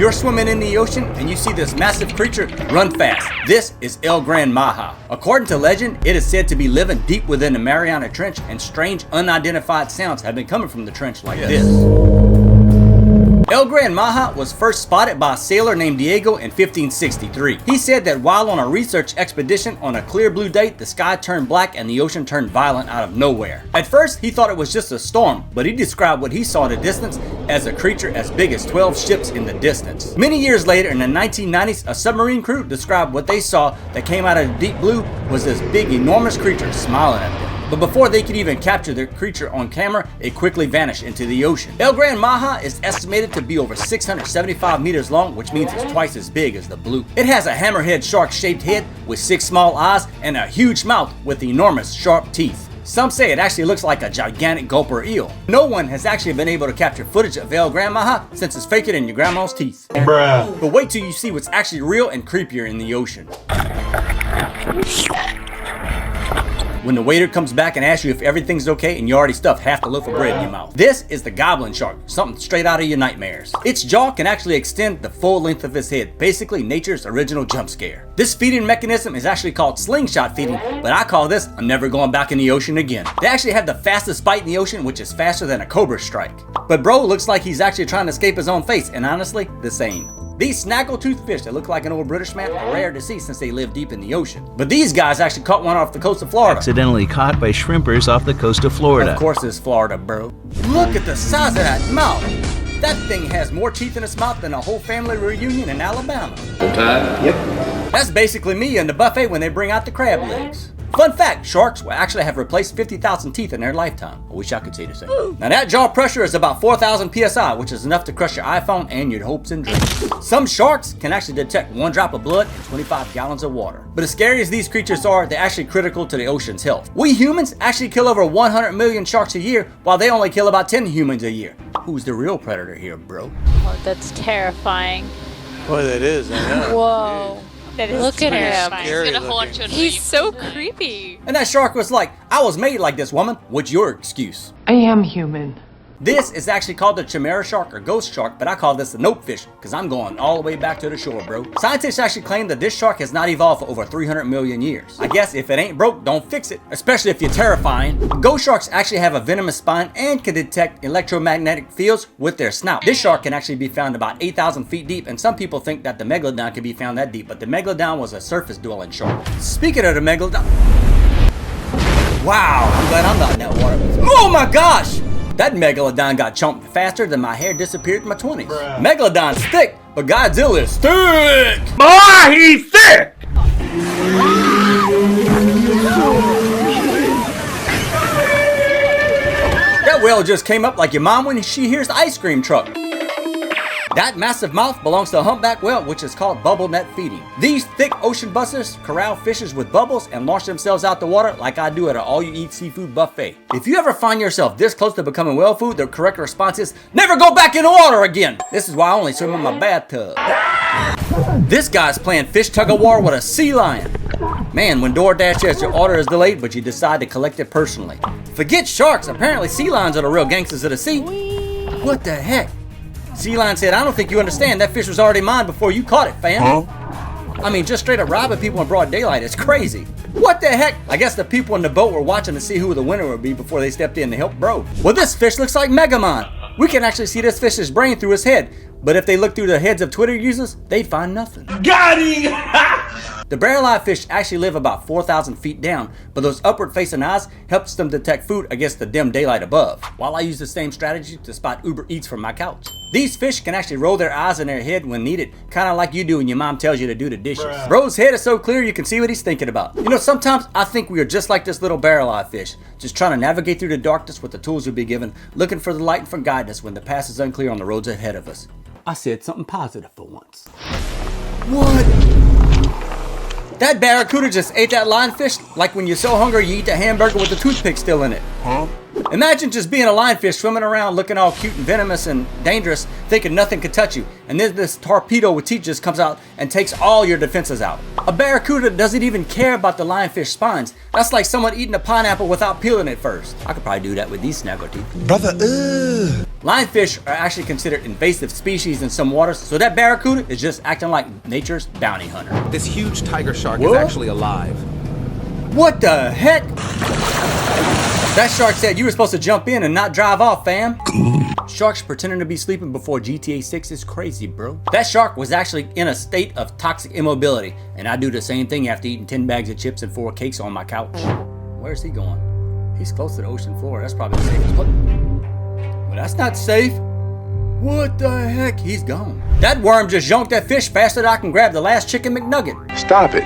you're swimming in the ocean and you see this massive creature, run fast. This is El Gran Maja. According to legend, it is said to be living deep within the Mariana Trench, and strange unidentified sounds have been coming from the trench like this. El Gran Maja was first spotted by a sailor named Diego in 1563. He said that while on a research expedition on a clear blue day, the sky turned black and the ocean turned violent out of nowhere. At first, he thought it was just a storm, but he described what he saw in the distance as a creature as big as 12 ships in the distance. Many years later, in the 1990s, a submarine crew described what they saw that came out of the deep blue was this big, enormous creature smiling at them. But before they could even capture the creature on camera, it quickly vanished into the ocean. El Gran Maja is estimated to be over 675 meters long, which means it's twice as big as the bloop. It has a hammerhead shark-shaped head with 6 small eyes and a huge mouth with enormous sharp teeth. Some say it actually looks like a gigantic gulper eel. No one has actually been able to capture footage of El Gran Maja since it's faker than your grandma's teeth. Bruh. But wait till you see what's actually real and creepier in the ocean. When the waiter comes back and asks you if everything's okay and you already stuffed half the loaf of bread in your mouth. This is the goblin shark, something straight out of your nightmares. Its jaw can actually extend the full length of its head, basically nature's original jump scare. This feeding mechanism is actually called slingshot feeding, but I call this I'm never going back in the ocean again. They actually have the fastest bite in the ocean, which is faster than a cobra strike. But bro looks like he's actually trying to escape his own face, and honestly, the same. These snaggletooth fish that look like an old British man are rare to see since they live deep in the ocean. But these guys actually caught one off the coast of Florida. Accidentally caught by shrimpers off the coast of Florida. Of course it's Florida, bro. Look at the size of that mouth. That thing has more teeth in its mouth than a whole family reunion in Alabama. Yep. That's basically me in the buffet when they bring out the crab legs. Fun fact, sharks will actually have replaced 50,000 teeth in their lifetime. I wish I could say the same. Now that jaw pressure is about 4,000 PSI, which is enough to crush your iPhone and your hopes and dreams. Some sharks can actually detect 1 drop of blood in 25 gallons of water. But as scary as these creatures are, they're actually critical to the ocean's health. We humans actually kill over 100 million sharks a year, while they only kill about 10 humans a year. Who's the real predator here, bro? Oh, that's terrifying. Boy, that is, I know. Whoa. That is Look at him. Scary He's gonna haunt you. He's so creepy. And that shark was like, I was made like this, woman. What's your excuse? I am human. This is actually called the chimera shark or ghost shark, but I call this the nope fish because I'm going all the way back to the shore, bro. Scientists actually claim that this shark has not evolved for over 300 million years. I guess if it ain't broke, don't fix it, especially if you're terrifying. Ghost sharks actually have a venomous spine and can detect electromagnetic fields with their snout. This shark can actually be found about 8,000 feet deep, and some people think that the megalodon can be found that deep, but the megalodon was a surface dwelling shark. Speaking of the megalodon, wow, I'm glad I'm not in that water. Oh my gosh! That megalodon got chomped faster than my hair disappeared in my 20s. Bruh. Megalodon's thick, but Godzilla is thick! Boy, he's thick! That whale just came up like your mom when she hears the ice cream truck. That massive mouth belongs to a humpback whale, which is called bubble net feeding. These thick ocean busters corral fishes with bubbles and launch themselves out the water like I do at an all-you-eat seafood buffet. If you ever find yourself this close to becoming whale food, the correct response is, never go back in the water again! This is why I only swim in my bathtub. This guy's playing fish tug-of-war with a sea lion. Man, when DoorDash says your order is delayed, but you decide to collect it personally. Forget sharks, apparently sea lions are the real gangsters of the sea. What the heck? Sea Lion said, I don't think you understand. That fish was already mine before you caught it, fam. I mean, just straight up robbing people in broad daylight is crazy. What the heck? I guess the people in the boat were watching to see who the winner would be before they stepped in to help bro. Well, this fish looks like Megamon. We can actually see this fish's brain through his head. But if they look through the heads of Twitter users, they'd find nothing. Got him! The barrel-eyed fish actually live about 4,000 feet down, but those upward-facing eyes helps them detect food against the dim daylight above, while I use the same strategy to spot Uber Eats from my couch. These fish can actually roll their eyes in their head when needed, kind of like you do when your mom tells you to do the dishes. Bruh. Bro's head is so clear you can see what he's thinking about. You know, sometimes I think we are just like this little barrel-eyed fish, just trying to navigate through the darkness with the tools we've been given, looking for the light and for guidance when the path is unclear on the roads ahead of us. I said something positive for once. What? That barracuda just ate that lionfish like when you're so hungry you eat the hamburger with the toothpick still in it. Imagine just being a lionfish swimming around looking all cute and venomous and dangerous, thinking nothing could touch you, and then this torpedo with teeth just comes out and takes all your defenses out. A barracuda doesn't even care about the lionfish spines. That's like someone eating a pineapple without peeling it first. I could probably do that with these snaggle teeth. Brother, Lionfish are actually considered invasive species in some waters, so that barracuda is just acting like nature's bounty hunter. This huge tiger shark is actually alive. What the heck? That shark said you were supposed to jump in and not drive off, fam. Sharks pretending to be sleeping before GTA 6 is crazy, bro. That shark was actually in a state of toxic immobility, and I do the same thing after eating 10 bags of chips and 4 cakes on my couch. Where's he going? He's close to the ocean floor. That's probably the safest. What? Well, that's not safe. What the heck? He's gone. That worm just yonked that fish faster than I can grab the last chicken McNugget. Stop it.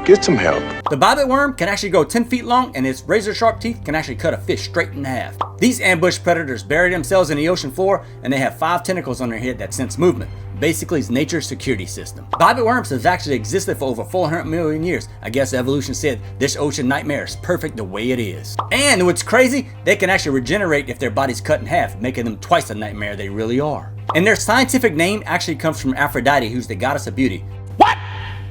Get some help. The bobbit worm can actually go 10 feet long, and its razor sharp teeth can actually cut a fish straight in half. These ambush predators bury themselves in the ocean floor, and they have 5 tentacles on their head that sense movement. Basically, it's nature's security system. Bobbit worms have actually existed for over 400 million years. I guess evolution said this ocean nightmare is perfect the way it is. And what's crazy, they can actually regenerate if their body's cut in half, making them twice the nightmare they really are. And their scientific name actually comes from Aphrodite, who's the goddess of beauty. What?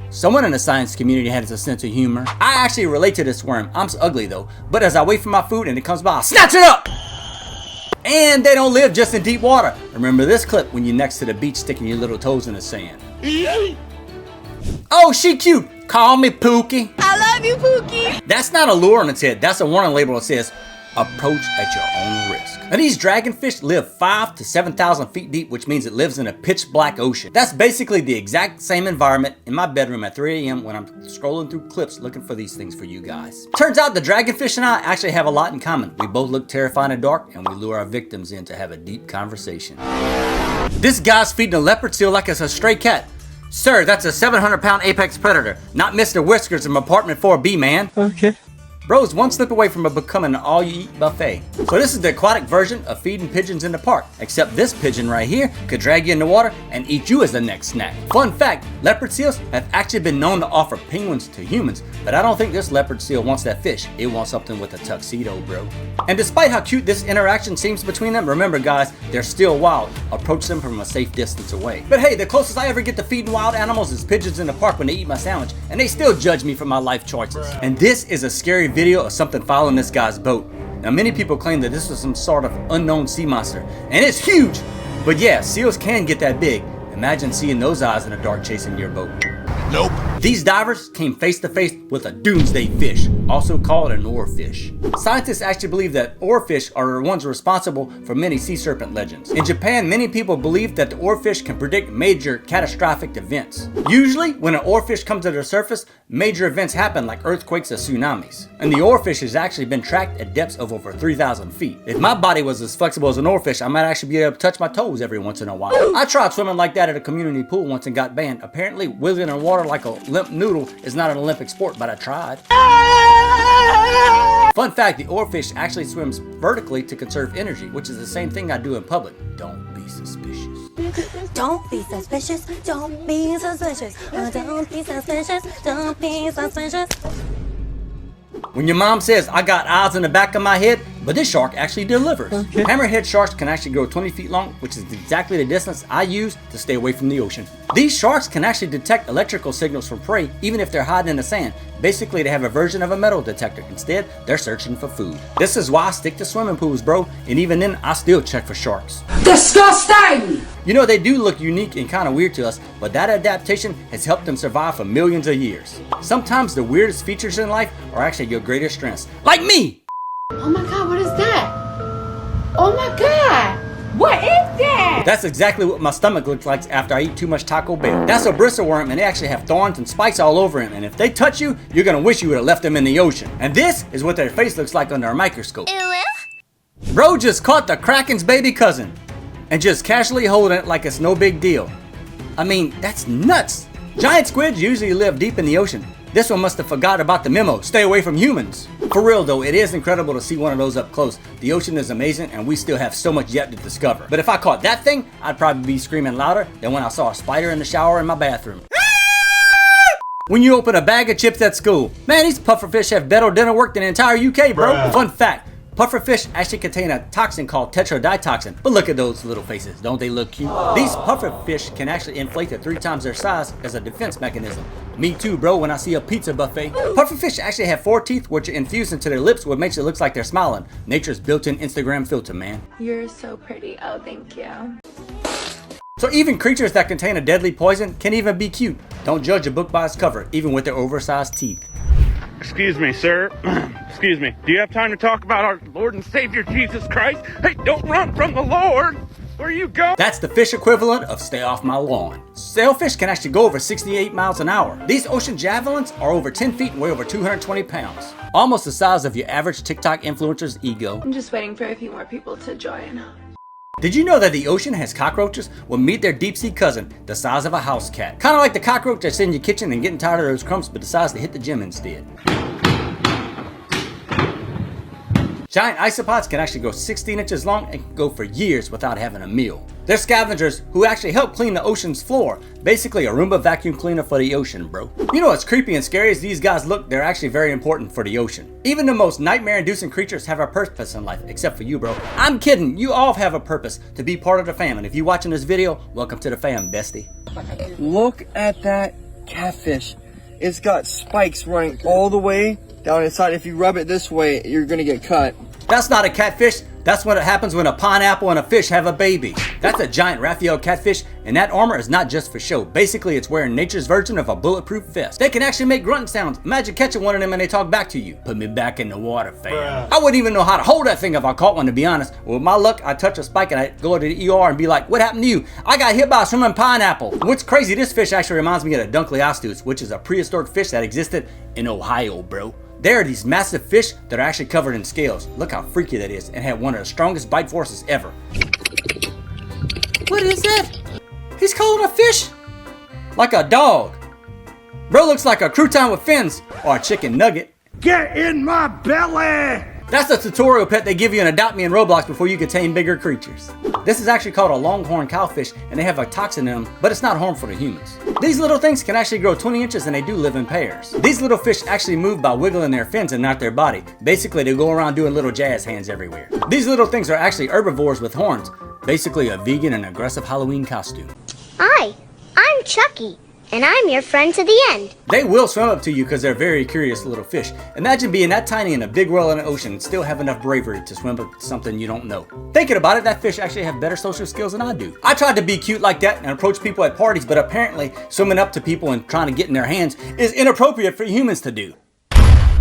Someone in the science community has a sense of humor. I actually relate to this worm. I'm so ugly though, but as I wait for my food and it comes by, I snatch it up! And they don't live just in deep water. Remember this clip when you're next to the beach sticking your little toes in the sand. Oh, she cute. Call me Pookie. I love you, Pookie. That's not a lure on its head. That's a warning label that says, approach at your own risk. Now these dragonfish live 5,000 to 7,000 feet deep, which means it lives in a pitch black ocean. That's basically the exact same environment in my bedroom at 3 a.m. when I'm scrolling through clips looking for these things for you guys. Turns out the dragonfish and I actually have a lot in common. We both look terrifying in the dark, and we lure our victims in to have a deep conversation. This guy's feeding a leopard seal like it's a stray cat. Sir, that's a 700-pound apex predator, not Mr. Whiskers from apartment 4B, man. Okay. Bro's one slip away from becoming an all-you-eat buffet. So this is the aquatic version of feeding pigeons in the park, except this pigeon right here could drag you in the water and eat you as the next snack. Fun fact, leopard seals have actually been known to offer penguins to humans, but I don't think this leopard seal wants that fish. It wants something with a tuxedo, bro. And despite how cute this interaction seems between them, remember guys, they're still wild. Approach them from a safe distance away. But hey, the closest I ever get to feeding wild animals is pigeons in the park when they eat my sandwich, and they still judge me for my life choices. And this is a scary video of something following this guy's boat. Now many people claim that this was some sort of unknown sea monster, and it's huge. But yeah, seals can get that big. Imagine seeing those eyes in the dark chasing your boat. Nope. These divers came face to face with a doomsday fish, also called an oarfish. Scientists actually believe that oarfish are the ones responsible for many sea serpent legends. In Japan, many people believe that the oarfish can predict major catastrophic events. Usually, when an oarfish comes to the surface, major events happen like earthquakes or tsunamis. And the oarfish has actually been tracked at depths of over 3,000 feet. If my body was as flexible as an oarfish, I might actually be able to touch my toes every once in a while. I tried swimming like that at a community pool once and got banned. Apparently, wiggling in water like a limp noodle is not an Olympic sport, but I tried. Fun fact, the oarfish actually swims vertically to conserve energy, which is the same thing I do in public. Don't be suspicious. Don't be suspicious. Don't be suspicious. Don't be suspicious. Don't be suspicious. When your mom says, I got eyes in the back of my head, but this shark actually delivers. Okay. Hammerhead sharks can actually go 20 feet long, which is exactly the distance I use to stay away from the ocean. These sharks can actually detect electrical signals from prey, even if they're hiding in the sand. Basically, they have a version of a metal detector. Instead, they're searching for food. This is why I stick to swimming pools, bro. And even then, I still check for sharks. Disgusting! You know, they do look unique and kind of weird to us, but that adaptation has helped them survive for millions of years. Sometimes the weirdest features in life are actually your greatest strengths. Like me! Oh my god, what is that? Oh my god! What is that? That's exactly what my stomach looks like after I eat too much Taco Bell. That's a bristleworm, and they actually have thorns and spikes all over him, and if they touch you, you're gonna wish you would have left them in the ocean. And this is what their face looks like under a microscope. Bro just caught the Kraken's baby cousin and just casually holding it like it's no big deal. I mean, that's nuts. Giant squids usually live deep in the ocean. This one must have forgot about the memo, stay away from humans. For real though, it is incredible to see one of those up close. The ocean is amazing and we still have so much yet to discover. But if I caught that thing, I'd probably be screaming louder than when I saw a spider in the shower in my bathroom. When you open a bag of chips at school, man, these pufferfish have better dental work than the entire UK, bro. Fun fact, Pufferfish actually contain a toxin called tetraditoxin, but look at those little faces, don't they look cute? These pufferfish can actually inflate to 3 times their size as a defense mechanism. Me too, bro, when I see a pizza buffet. Pufferfish actually have 4 teeth which are infused into their lips, what makes it look like they're smiling. Nature's built-in Instagram filter, man. You're so pretty. Oh, thank you. So even creatures that contain a deadly poison can even be cute. Don't judge a book by its cover, even with their oversized teeth. Excuse me, sir. Excuse me. Do you have time to talk about our Lord and Savior Jesus Christ? Hey, don't run from the Lord! Where you go? That's the fish equivalent of stay off my lawn. Sailfish can actually go over 68 miles an hour. These ocean javelins are over 10 feet and weigh over 220 pounds. Almost the size of your average TikTok influencer's ego. I'm just waiting for a few more people to join. Did you know that the ocean has cockroaches? Well, meet their deep sea cousin, the size of a house cat. Kind of like the cockroach that's in your kitchen and getting tired of those crumbs but decides to hit the gym instead. Giant isopods can actually go 16 inches long and can go for years without having a meal. They're scavengers who actually help clean the ocean's floor. Basically a Roomba vacuum cleaner for the ocean, bro. You know what's creepy and scary as these guys look, they're actually very important for the ocean. Even the most nightmare-inducing creatures have a purpose in life, except for you, bro. I'm kidding, you all have a purpose to be part of the fam, and if you're watching this video, welcome to the fam, bestie. Look at that catfish. It's got spikes running all the way down inside. If you rub it this way, you're gonna get cut. That's not a catfish. That's what happens when a pineapple and a fish have a baby. That's a giant Raphael catfish, and that armor is not just for show. Basically, it's wearing nature's version of a bulletproof vest. They can actually make grunting sounds. Imagine catching one of them and they talk back to you. Put me back in the water, fam. I wouldn't even know how to hold that thing if I caught one, to be honest. With my luck, I touch a spike and I go to the ER and be like, what happened to you? I got hit by a swimming pineapple. What's crazy, this fish actually reminds me of the Dunkleosteus, which is a prehistoric fish that existed in Ohio, bro. There are these massive fish that are actually covered in scales. Look how freaky that is, and have one of the strongest bite forces ever. What is that? He's calling a fish? Like a dog. Bro looks like a crouton with fins, or a chicken nugget. Get in my belly! That's the tutorial pet they give you in Adopt Me in Roblox before you can tame bigger creatures. This is actually called a longhorn cowfish, and they have a toxin in them, but it's not harmful to humans. These little things can actually grow 20 inches and they do live in pairs. These little fish actually move by wiggling their fins and not their body. Basically, they go around doing little jazz hands everywhere. These little things are actually herbivores with horns. Basically a vegan and aggressive Halloween costume. Hi, I'm Chucky. And I'm your friend to the end. They will swim up to you because they're very curious little fish. Imagine being that tiny in a big world in the ocean and still have enough bravery to swim up to something you don't know. Thinking about it, that fish actually have better social skills than I do. I tried to be cute like that and approach people at parties, but apparently swimming up to people and trying to get in their hands is inappropriate for humans to do.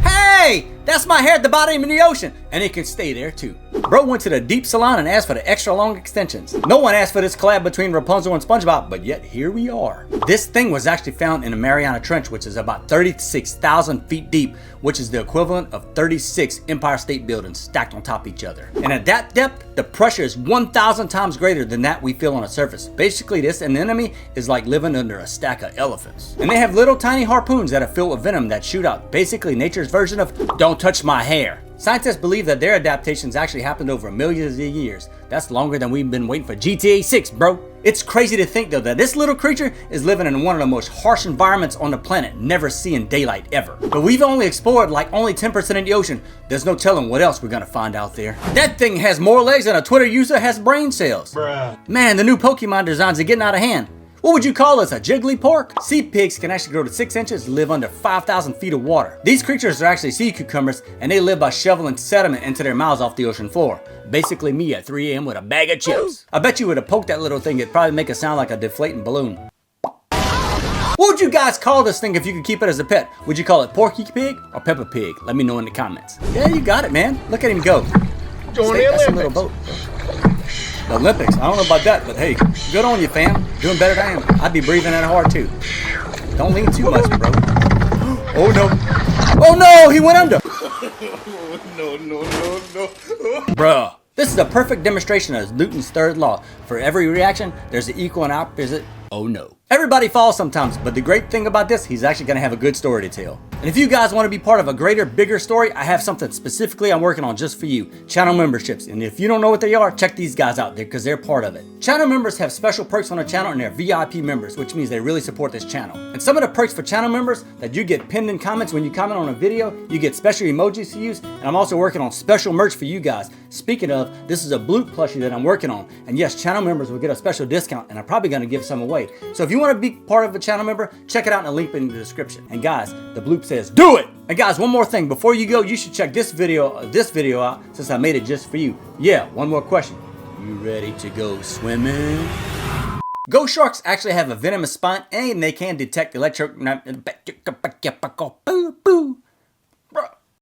Hey, that's my hair at the bottom of the ocean, and it can stay there too. Bro went to the deep salon and asked for the extra long extensions. No one asked for this collab between Rapunzel and SpongeBob, but yet here we are. This thing was actually found in the Mariana Trench, which is about 36,000 feet deep, which is the equivalent of 36 Empire State Buildings stacked on top of each other. And at that depth, the pressure is 1,000 times greater than that we feel on the surface. Basically, this anemone is like living under a stack of elephants. And they have little tiny harpoons that are filled with venom that shoot out. Basically, nature's version of don't touch my hair. Scientists believe that their adaptations actually happened over millions of years. That's longer than we've been waiting for GTA 6, bro. It's crazy to think though that this little creature is living in one of the most harsh environments on the planet, never seeing daylight ever. But we've only explored like only 10% of the ocean. There's no telling what else we're gonna find out there. That thing has more legs than a Twitter user has brain cells. Bruh. Man, the new Pokemon designs are getting out of hand. What would you call this, a jiggly pork? Sea pigs can actually grow to 6 inches and live under 5,000 feet of water. These creatures are actually sea cucumbers, and they live by shoveling sediment into their mouths off the ocean floor. Basically me at 3 a.m. with a bag of chips. I bet you would have poked that little thing, it'd probably make it sound like a deflating balloon. What would you guys call this thing if you could keep it as a pet? Would you call it Porky Pig or Peppa Pig? Let me know in the comments. Yeah, you got it, man. Look at him go. That's a little boat. The Olympics, I don't know about that, but hey, good on you, fam. Doing better than I am. I'd be breathing that hard too. Don't lean too much, bro. Oh no. Oh no, he went under. No. Bruh. This is a perfect demonstration of Newton's third law. For every reaction, there's an equal and opposite Oh no. Everybody falls sometimes, but the great thing about this, he's actually gonna have a good story to tell. And if you guys want to be part of a greater, bigger story, I have something specifically I'm working on just for you. Channel memberships. And if you don't know what they are, check these guys out there because they're part of it. Channel members have special perks on the channel and they're VIP members, which means they really support this channel. And some of the perks for channel members that you get pinned in comments when you comment on a video, you get special emojis to use, and I'm also working on special merch for you guys. Speaking of, this is a bloop plushie that I'm working on. And yes, channel members will get a special discount and I'm probably gonna give some away. So if you want to be part of a channel member, check it out in the link in the description. And guys, the bloop says, do it! And guys, one more thing, before you go, you should check this video out since I made it just for you. Yeah, one more question. You ready to go swimming? Ghost sharks actually have a venomous spine and they can detect